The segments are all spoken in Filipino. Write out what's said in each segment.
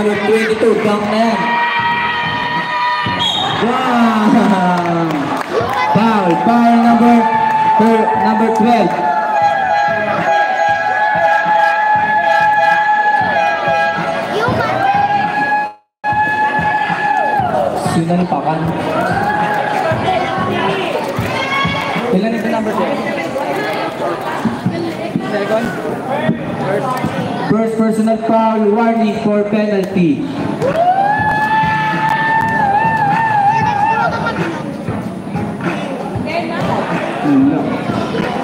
number 22. Dunk na yan. Wow! Foul. Foul number 12. Sinalipakan. Ilan ito number 12? Second? First personal foul, warning for penalty.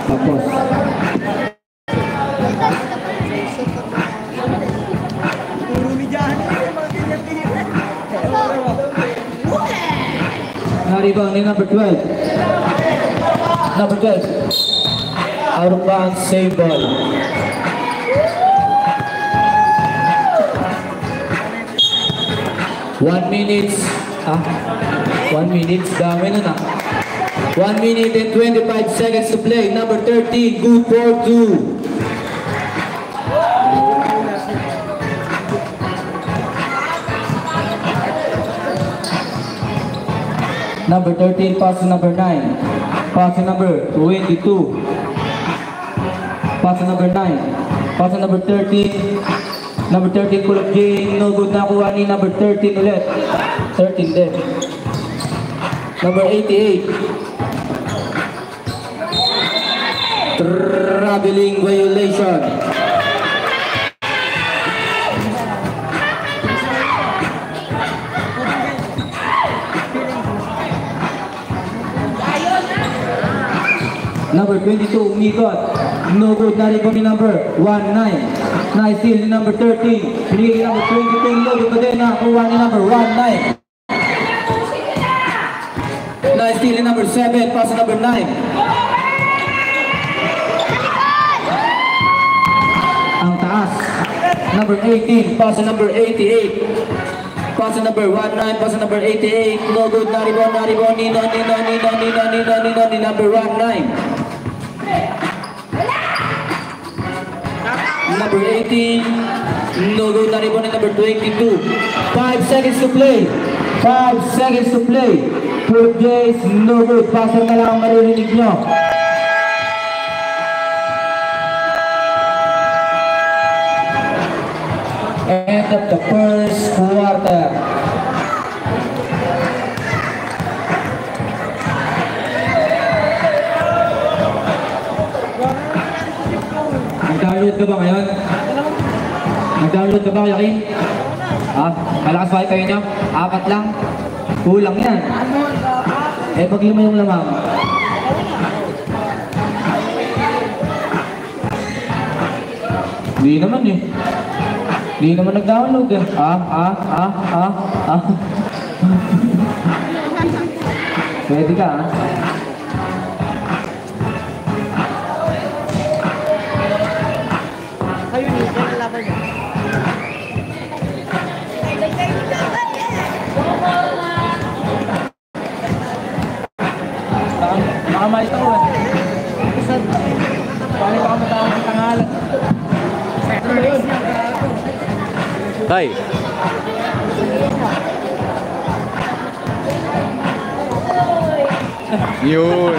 Tapos. Naribang ni number 12. Number 12. Out of bounds, save ball. One minute, dami na na. 1 minute and 25 seconds to play. Number 13, good for 2. Number 13, pass to number 9. Pass to number 22. Pass to number 9. Pass to number 13. Number 13, pull up game. No good na kuha ni number 13 ulit. 13 din. Number 88. Traveling violation. Number 22, Migot. No good na rin po ni number 19. Nice steal ni number 13. Pinigay number 22. No good pa din na kuha ni number 19. Nice steal ni number 7. Pass number 9. Ang taas. Number 18. Pass number 88. Pass number 19. Pass number 88. No good na rin po ni number 19. Number 18, no good na rin po ni number 22. 5 seconds to play. 5 seconds to play. Blue Jays, no good. Passer na lang ang maririnig nyo. End of the first quarter. Nag-download ka ba ngayon? Nag-download ka ba, Yakin? Malakas ba kayo nyo? 4 lang? Kulang yan. Eh, pag 5 yung lamang. Hindi naman eh. Hindi naman nag-download eh. Pwede ka Nakamalit ako eh. Paano baka matawag ang tangalan? Tay! Yun!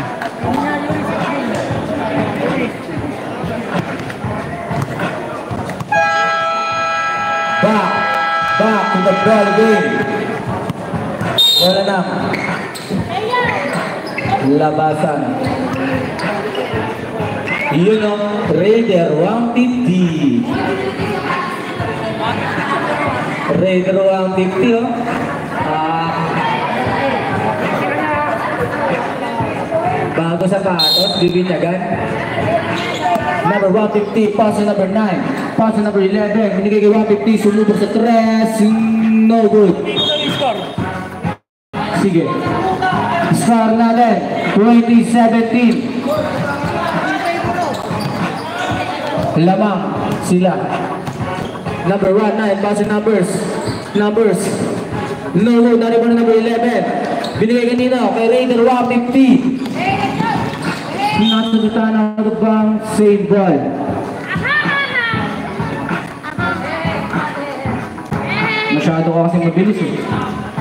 Back to the ball game. Wala na. Labasan. Yun o, Raider 150. Raider 150 o. Bago sapatos, bibinyagan. Number 150, pass to number 9. Pass to number 11, binigay kay 150, sumubok sa 3, no good. Sige. Score natin, 2017. Lamang sila. Number 1, 9, pass to numbers. No good, na rin pa na number 11. Binigay kanina kay Raider 150. Nasulitan out of bounds, save ball. Masyado ka kasi mabilis eh.